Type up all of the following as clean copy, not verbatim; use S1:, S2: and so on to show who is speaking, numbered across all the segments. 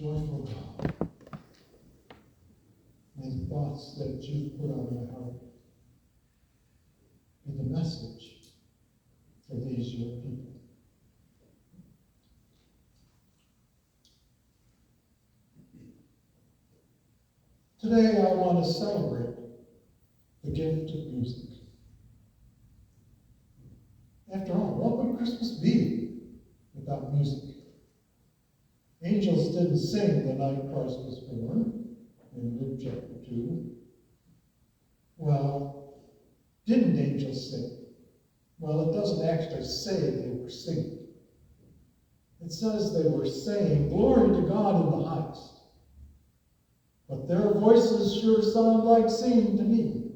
S1: joyful God, may the thoughts that you've put on my heart be the message for these your people. Today I want to celebrate the gift of music. After all, what would Christmas be without music? Angels didn't sing the night Christ was born in Luke chapter 2. Well, didn't angels sing? Well, it doesn't actually say they were singing. It says they were saying, "Glory to God in the highest." But their voices sure sound like singing to me.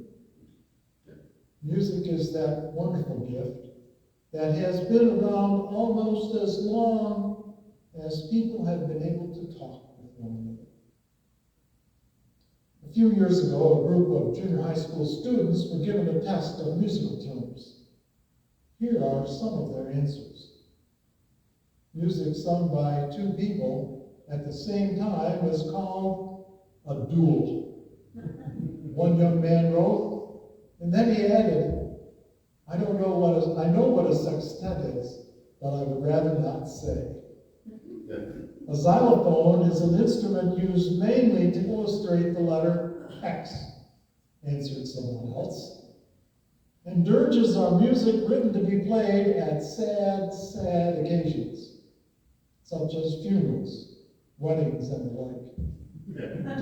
S1: Music is that wonderful gift that has been around almost as long as people have been able to talk with one another. A few years ago, a group of junior high school students were given a test of musical terms. Here are some of their answers. Music sung by two people at the same time is called a duel. One young man wrote, and then he added, I know what a sextet is, but I would rather not say. A xylophone is an instrument used mainly to illustrate the letter X, answered someone else. And dirges are music written to be played at sad, sad occasions, such as funerals, weddings, and the like.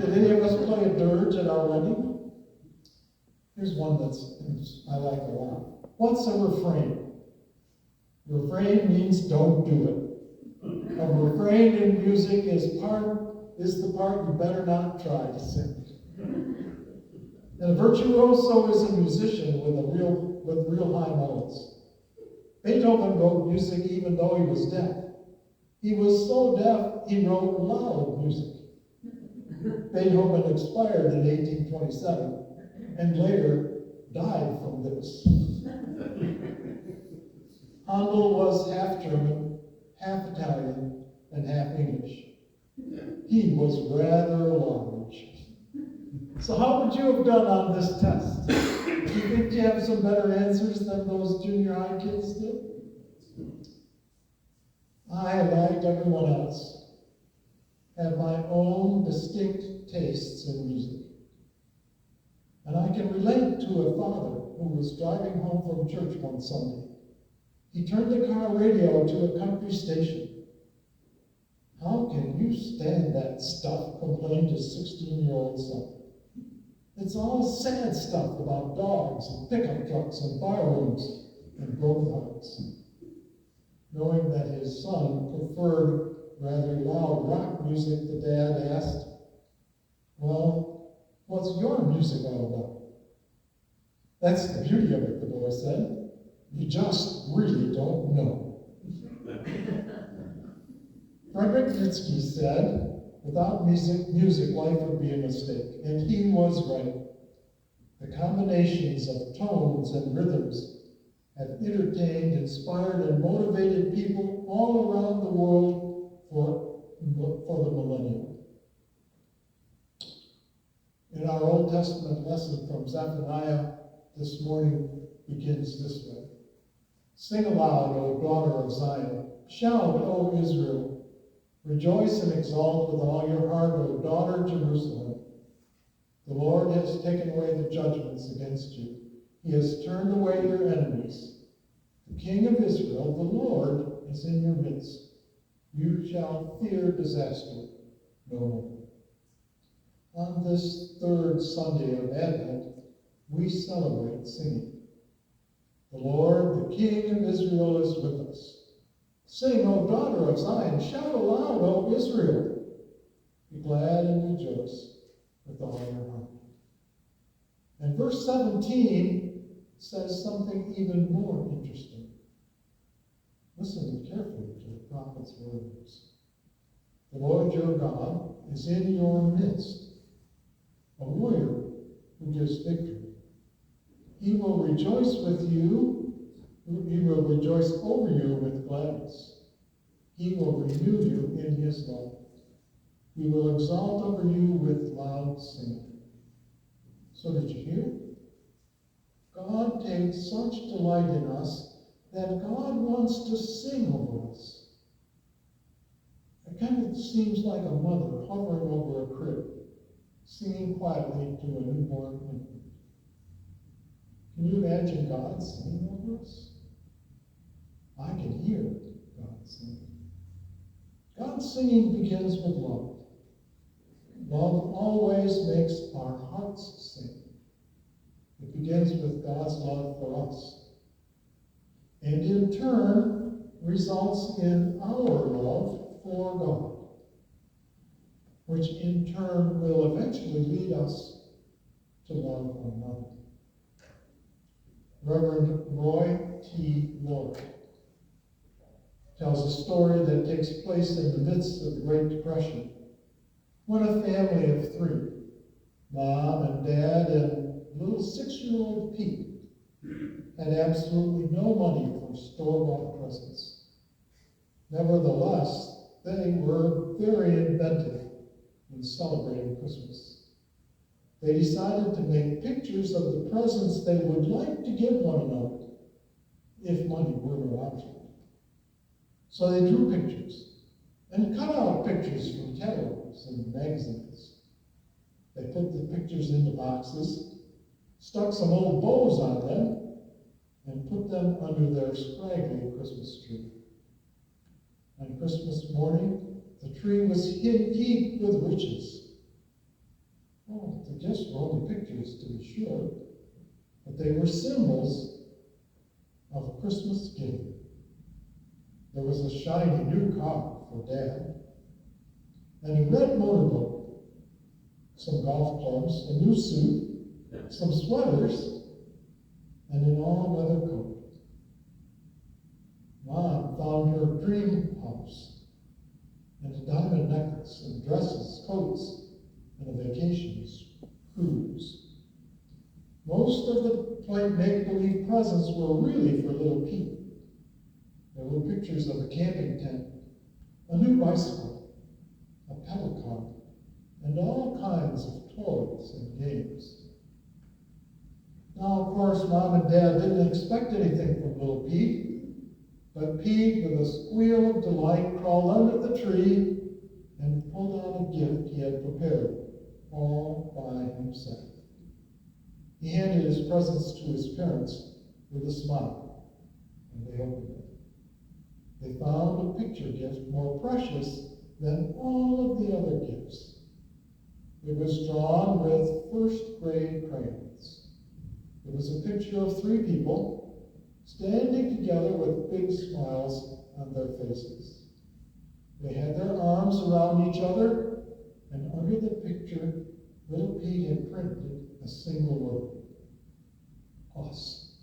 S1: Did any of us play a dirge at our wedding? Here's one I like a lot. What's a refrain? Refrain means don't do it. A refrain in music is the part you better not try to sing. And a virtuoso is a musician with real high notes. Beethoven wrote music even though he was deaf. He was so deaf he wrote loud music. Beethoven expired in 1827 and later died from this. Handel was half German, half Italian, and half English. He was rather large. So how would you have done on this test? Do you think you have some better answers than those junior high kids did? I, like everyone else, have my own distinct tastes in music. And I can relate to a father who was driving home from church one Sunday. He turned the car radio to a country station. How can you stand that stuff? Complained his 16-year-old son. It's all sad stuff about dogs and pickup trucks and bar rooms and broken hearts. Knowing that his son preferred rather loud rock music, the dad asked, "Well, what's your music all about?" "That's the beauty of it," the boy said. "You just really don't know." Frederick Nietzsche said, "Without music, life would be a mistake." And he was right. The combinations of tones and rhythms have entertained, inspired, and motivated people all around the world for the millennium. In our Old Testament lesson from Zephaniah this morning begins this way. "Sing aloud, O daughter of Zion. Shout, O Israel. Rejoice and exult with all your heart, O daughter Jerusalem. The Lord has taken away the judgments against you. He has turned away your enemies. The King of Israel, the Lord, is in your midst. You shall fear disaster no more." On this third Sunday of Advent, we celebrate singing. The Lord, the King of Israel, is with us. Sing, O daughter of Zion. Shout aloud, O Israel. Be glad and rejoice with all your heart. And verse 17 says something even more interesting. Listen carefully to the prophet's words. The Lord your God is in your midst, a warrior who gives victory. He will rejoice with you. He will rejoice over you with gladness. He will renew you in his love. We will exalt over you with loud singing. So did you hear? God takes such delight in us that God wants to sing over us. It kind of seems like a mother hovering over a crib, singing quietly to a newborn infant. Can you imagine God singing over us? I can hear God singing. God's singing begins with love. Love always makes our hearts sing. It begins with God's love for us, and in turn results in our love for God, which in turn will eventually lead us to love one another. Reverend Roy T. Lord tells a story that takes place in the midst of the Great Depression, when a family of three, Mom and Dad and little 6-year-old Pete, had absolutely no money for store-bought presents. Nevertheless, they were very inventive in celebrating Christmas. They decided to make pictures of the presents they would like to give one another if money were no object. So they drew pictures and cut out pictures from catalogs and magazines. They put the pictures into boxes, stuck some old bows on them, and put them under their scraggly Christmas tree. On Christmas morning, the tree was heaped with riches. Oh, the gifts were only pictures, to be sure, but they were symbols of Christmas giving. There was a shiny new car for Dad, and a red motorboat, some golf clubs, a new suit, some sweaters, and an all-weather coat. Mom found her dream house, and a diamond necklace, and dresses, coats, and a vacation cruise. Most of the make-believe presents were really for little Pete. There were pictures of a camping tent, a new bicycle, a pedal car, and all kinds of toys and games. Now, of course, Mom and Dad didn't expect anything from little Pete, but Pete, with a squeal of delight, crawled under the tree and pulled out a gift he had prepared all by himself. He handed his presents to his parents with a smile, and they opened it. They found a picture gift more precious than all of the other gifts. It was drawn with first-grade crayons. It was a picture of 3 people standing together with big smiles on their faces. They had their arms around each other, and under the picture, little Pete had printed a single word: us.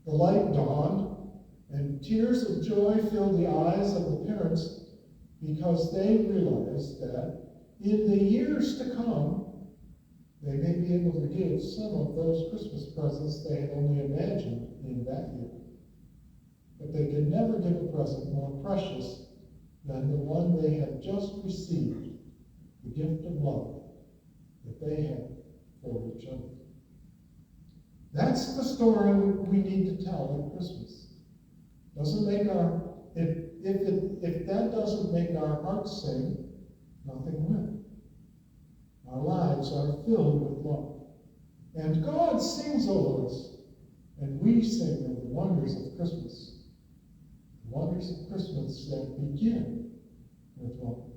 S1: The light dawned, and tears of joy filled the eyes of the parents because they realized that in the years to come, they may be able to give some of those Christmas presents they had only imagined in that year. But they could never give a present more precious than the one they had just received, the gift of love that they had for each other. That's the story we need to tell at Christmas. Doesn't make if that doesn't make our hearts sing, nothing will. Our lives are filled with love. And God sings over us, and we sing of the wonders of Christmas. The wonders of Christmas that begin with love.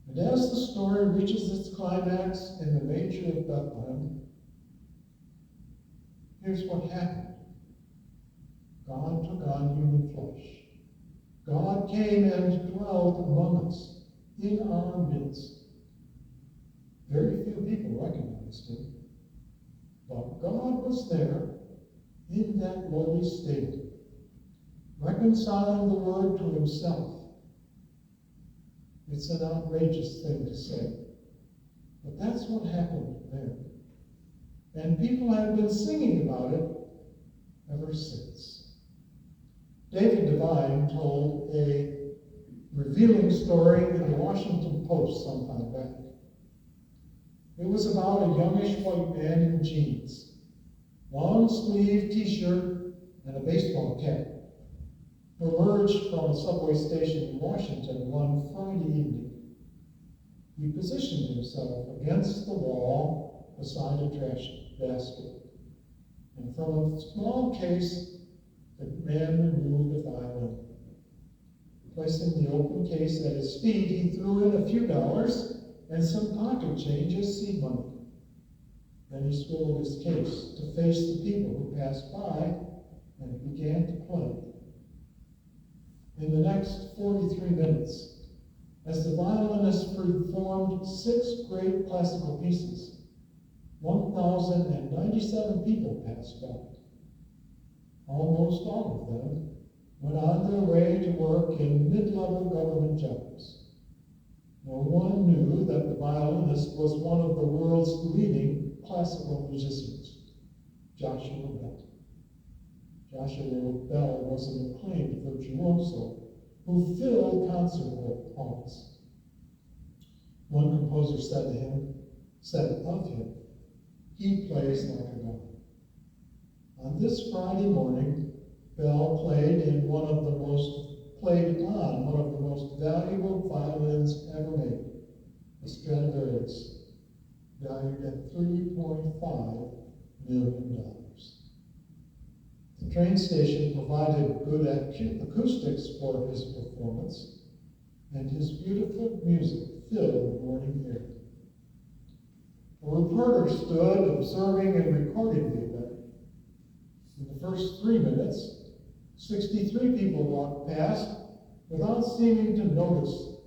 S1: And as the story reaches its climax in the manger of Bethlehem, here's what happened. God took on human flesh. God came and dwelled among us, in our midst. Very few people recognized him, but God was there in that lowly state, reconciling the world to himself. It's an outrageous thing to say, but that's what happened there. And people have been singing about it ever since. David Devine told a revealing story in the Washington Post some time back. It was about a youngish white man in jeans, long-sleeved t-shirt, and a baseball cap, who emerged from a subway station in Washington one Friday evening. He positioned himself against the wall beside a trash basket, and from a small case, the man removed a violin. Placing the open case at his feet, he threw in a few dollars and some pocket change as seed money. Then he swiveled his case to face the people who passed by and began to play. In the next 43 minutes, as the violinist performed 6 great classical pieces, 1,097 people passed by. Almost all of them went on their way to work in mid-level government jobs. No one knew that the violinist was one of the world's leading classical musicians, Joshua Bell. Joshua Bell was an acclaimed virtuoso who filled concert halls. One composer said of him, "He plays like a god." On this Friday morning, Bell played on one of the most valuable violins ever made, a Stradivarius, valued at $3.5 million. The train station provided good acoustics for his performance, and his beautiful music filled the morning air. A reporter stood observing and recording the event. In the first 3 minutes, 63 people walked past without seeming to notice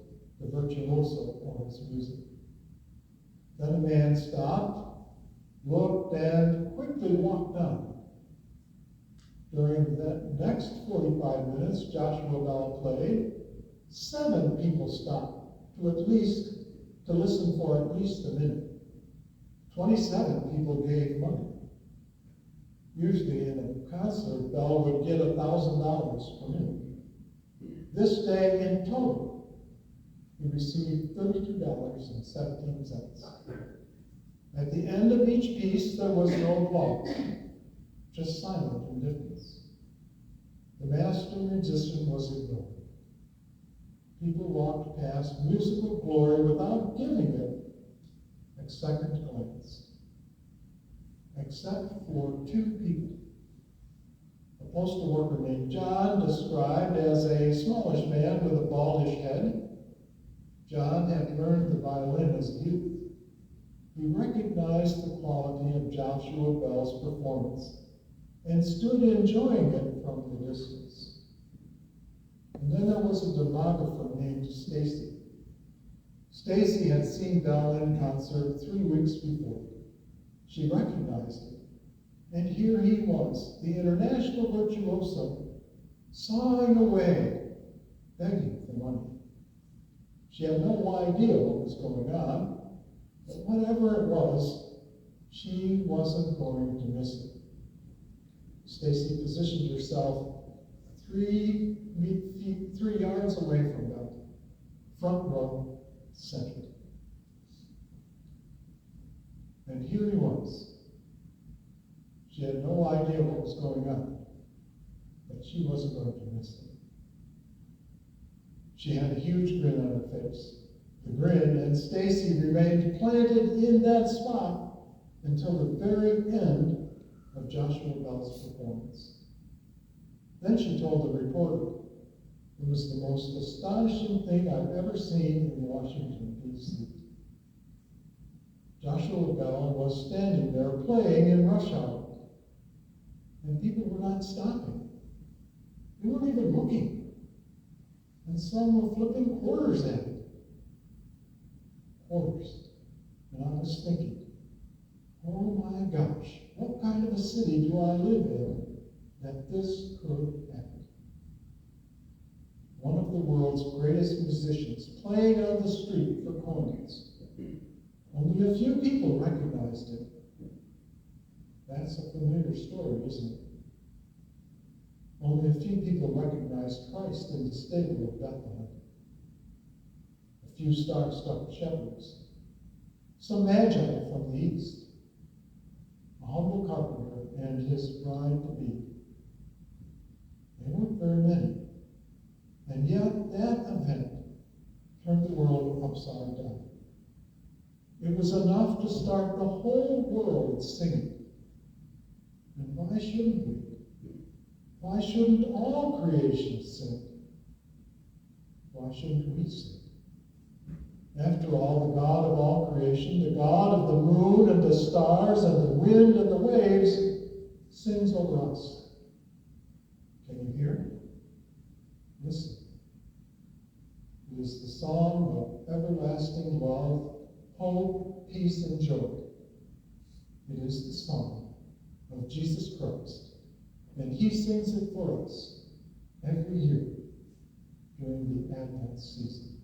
S1: the virtuoso or his music. Then a man stopped, looked, and quickly walked on. During the next 45 minutes Joshua Bell played, 7 people stopped to listen for at least a minute. 27 people gave money. Usually in a concert, Bell would get $1,000 per minute. This day in total, he received $32.17. At the end of each piece, there was no applause, just silent indifference. The master musician was ignored. People walked past musical glory without giving it a second glance, except for 2 people. A postal worker named John, described as a smallish man with a baldish head. John had learned the violin as a youth. He recognized the quality of Joshua Bell's performance and stood enjoying it from the distance. And then there was a demographer named Stacy. Stacy had seen Bell in concert 3 weeks before. She recognized him. And here he was, the international virtuoso, sawing away, begging for money. She had no idea what was going on, but whatever it was, she wasn't going to miss it. Stacy positioned herself 3 yards away from Bell, front row, center. And here he was. She had no idea what was going on, but she wasn't going to miss it. She had a huge grin on her face. The grin, and Stacy remained planted in that spot until the very end of Joshua Bell's performance. Then she told the reporter, "It was the most astonishing thing I've ever seen in Washington, D.C. Joshua Bell was standing there playing in rush hour, and people were not stopping. They weren't even looking. And some were flipping quarters at him. Quarters. And I was thinking, oh my gosh, what kind of a city do I live in that this could happen? One of the world's greatest musicians playing on the street for coins. Only a few people recognized him. That's a familiar story, isn't it? Only a few people recognized Christ in the stable of Bethlehem. few star-studded shepherds, some magi from the east, a humble carpenter and his bride-to-be. They weren't very many, and yet that event turned the world upside down. It was enough to start the whole world singing. And why shouldn't we? Why shouldn't all creation sing? Why shouldn't we sing? After all, the God of all creation, the God of the moon and the stars and the wind and the waves, sings over us. Can you hear? Listen. It is the song of everlasting love, hope, peace, and joy. It is the song of Jesus Christ, and he sings it for us every year during the Advent season.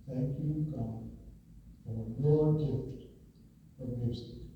S1: Thank you, God, for your gift of music.